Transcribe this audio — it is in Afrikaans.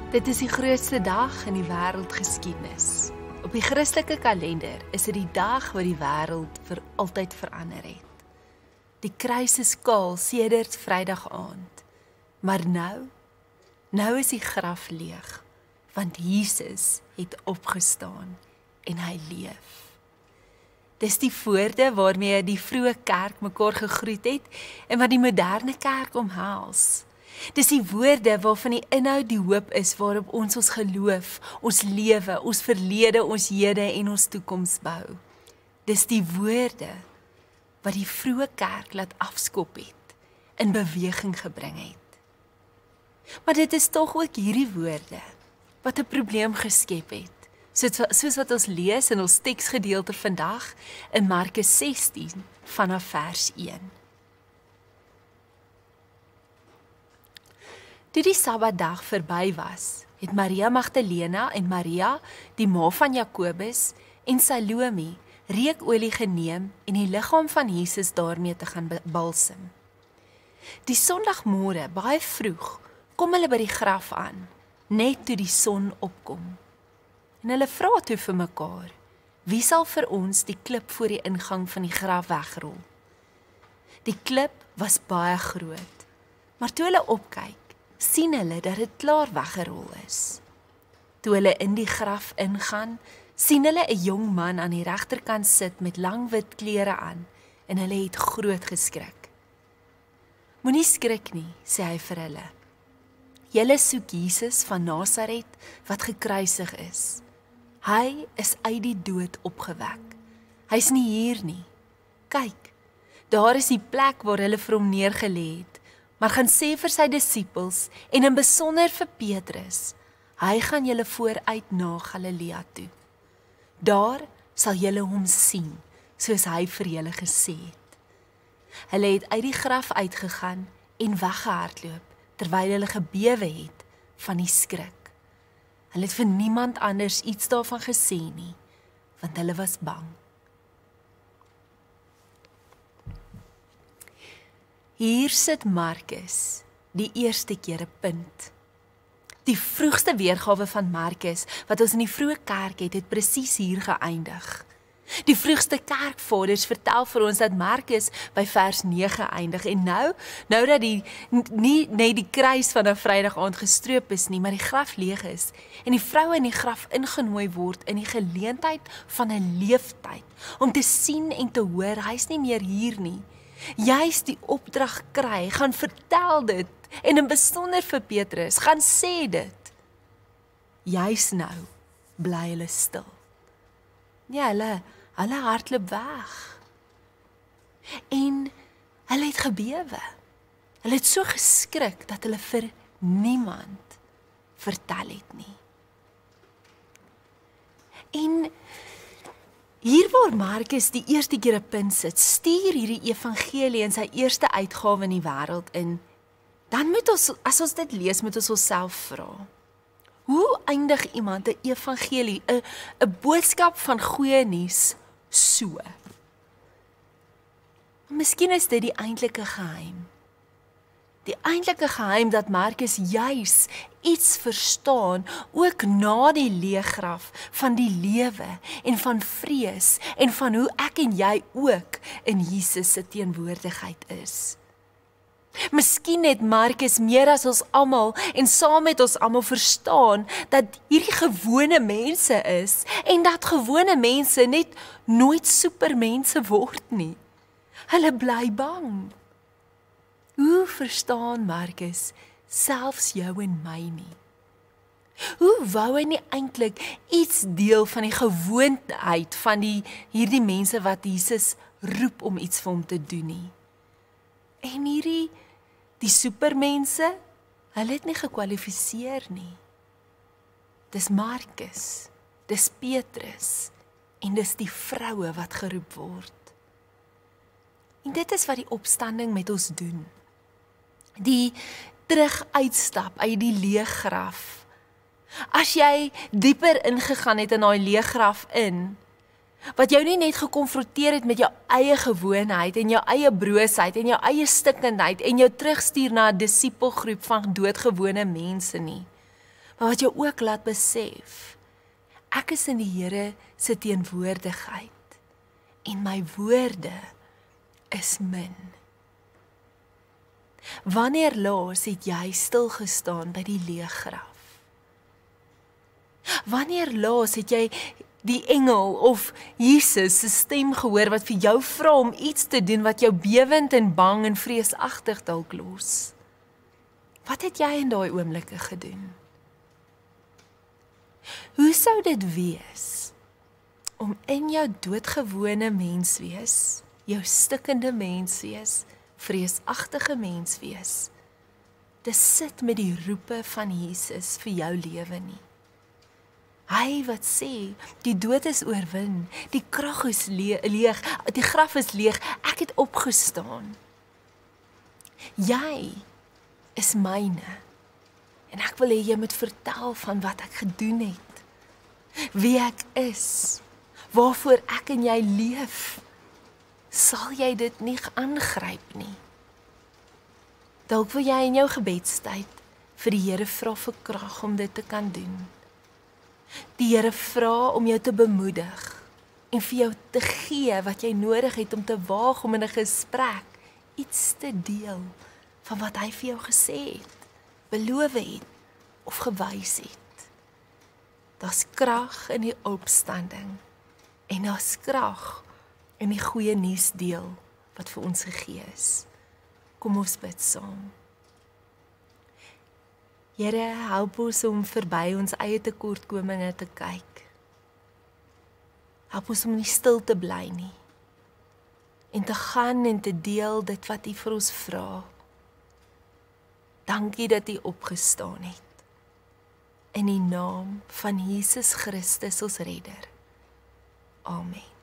Dit is die grootste dag in die wêreldgeskiedenis. Op die Christelike kalender is dit die dag wat die wêreld vir altyd verander het. Die kruis is kaal sedert Vrydag aand. Maar nou is die graf leeg, want Jesus het opgestaan en hy leef. Dis die woorde waarmee die vroeë kerk mekaar gegroet het en wat die moderne kerk omhels. Dis die woorde waarvan die inhoud die hoop is waarop ons geloof, ons lewe, ons verlede, ons hede en ons toekoms bou. Dis die woorde wat die vroeë kerk laat afskop het, in beweging gebring het. Maar dit is tog ook hierdie woorde wat 'n probleem geskep het, soos wat ons lees in ons teksgedeelte vandag in Markus 16 vanaf vers 1. Toe die Sabbatdag verby was, het Maria Magdalena en Maria, die ma van Jakobus, en Salome reukolie geneem en die liggaam van Jesus daarmee te gaan balsem. Die Sondagmôre, baie vroeg, kom hulle by die graf aan, net toe die son opkom. En hulle vra toe vir mekaar, wie sal vir ons die klip voor die ingang van die graf wegrol? Die klip was baie groot, maar toe hulle opkyk, sien hulle dat dit klaar weggerol is. Toe hulle in die graf ingaan, sien hulle 'n jong man aan die regterkant sit met lang wit klere aan en hulle het groot geskrik. Moenie skrik nie, sê hy vir hulle. Julle soek Jesus van Nasaret wat gekruisig is. Hy is uit die dood opgewek. Hy's nie hier nie. Kyk, daar is die plek waar hulle vir hom neergelê het. Maar gaan sê vir sy disippels en in besonder vir Petrus, hy gaan julle vooruit na Galilea toe. Daar sal julle hom sien, soos hy vir julle gesê het. Hulle het uit die graf uitgegaan en weggehardloop, terwyl hulle gebewe het van die skrik. Hulle het vir niemand anders iets daarvan gesê nie, want hulle was bang. Hier sit Markus, die eerste keer 'n punt. Die vroegste weergawe van Markus, wat ons in die vroeë kerk het presies hier geëindig. Die vroegste kerkvaders vertel vir ons dat Markus by vers 9 eindig, en nou dat nie net die kruis van 'n Vrydag aand gestroop is nie, maar die graf leeg is, en die vroue in die graf ingenooi word in die geleentheid van 'n leeftyd, om te sien en te hoor, hy's nie meer hier nie. Juist die opdrag kry, gaan vertel dit, en in besonder vir Petrus, gaan sê dit. Juist nou, bly hulle stil. Ja, hulle hardloop weg. En hulle het gebewe. Hulle het so geskrik, dat hulle vir niemand vertel het nie. En hier waar Markus die eerste keer 'n punt sit, stuur hierdie evangelie in sy eerste uitgawe in die wêreld in, dan moet ons, as ons dit lees, moet ons onsself vra. Hoe eindig iemand 'n evangelie, 'n boodskap van goeie nuus so? Miskien is dit die eintlike geheim. Die eintlike geheim dat Markus juis iets verstaan, ook na die leeggraf, van die lewe en van vrees en van hoe ek en jy ook in Jesus se teenwoordigheid is. Miskien het Markus meer as ons almal en saam met ons almal verstaan dat hierdie gewone mense is en dat gewone mense net nooit supermense word nie. Hulle bly bang. Hoe verstaan Markus selfs jou en my nie? Hoe wou hy nie eintlik iets deel van die gewoonheid van hierdie mense wat Jesus roep om iets vir hom te doen nie? En die supermense, hulle het nie gekwalifiseer nie. Dis Markus, dis Petrus en dis die vroue wat geroep word. En dit is wat die opstanding met ons doen. Die terug uitstap uit die leeggraf. As jy dieper ingegaan het in daai leeggraf in, wat jou nie net gekonfronteer het met jou eie gewoonheid en jou eie broosheid en jou eie stikkendheid en jou terugstuur na 'n disipelgroep van doodgewone mense nie, maar wat jou ook laat besef, ek is in die Here se teenwoordigheid en my woorde is min. Wanneer laas het jy stilgestaan by die leë graf? Wanneer laas het jy die engel of Jesus se stem gehoor wat vir jou vra om iets te doen wat jou bewend en bang en vreesagtig dalk los? Wat het jy in daai oomblikke gedoen? Hoe sou dit wees om in jou doodgewone menswees, jou stikkende menswees, vreesagtige menswees, te sit met die roepe van Jesus vir jou lewe nie? Hy wat sê, die dood is oorwin, die krag is leeg, die graf is leeg, ek het opgestaan. Jy is myne, en ek wil hê jy moet vertel van wat ek gedoen het, wie ek is, waarvoor ek en jy leef. Sal jy dit nie aangryp nie? Dalk wil jy in jou gebedstyd vir die Here vra vir krag om dit te kan doen. Die Here vra om jou te bemoedig en vir jou te gee wat jy nodig het om te waag om in 'n gesprek iets te deel van wat hy vir jou gesê het, beloof het of gewys het. Daar's krag in die opstanding en daar's krag in die goeie nuus deel wat vir ons gegee is. Kom ons bid saam. Here, help ons om verby ons eie tekortkominge te kyk. Help ons om nie stil te bly nie. En te gaan en te deel dit wat U vir ons vra. Dankie dat U opgestaan het. In die naam van Jesus Christus ons Redder. Amen.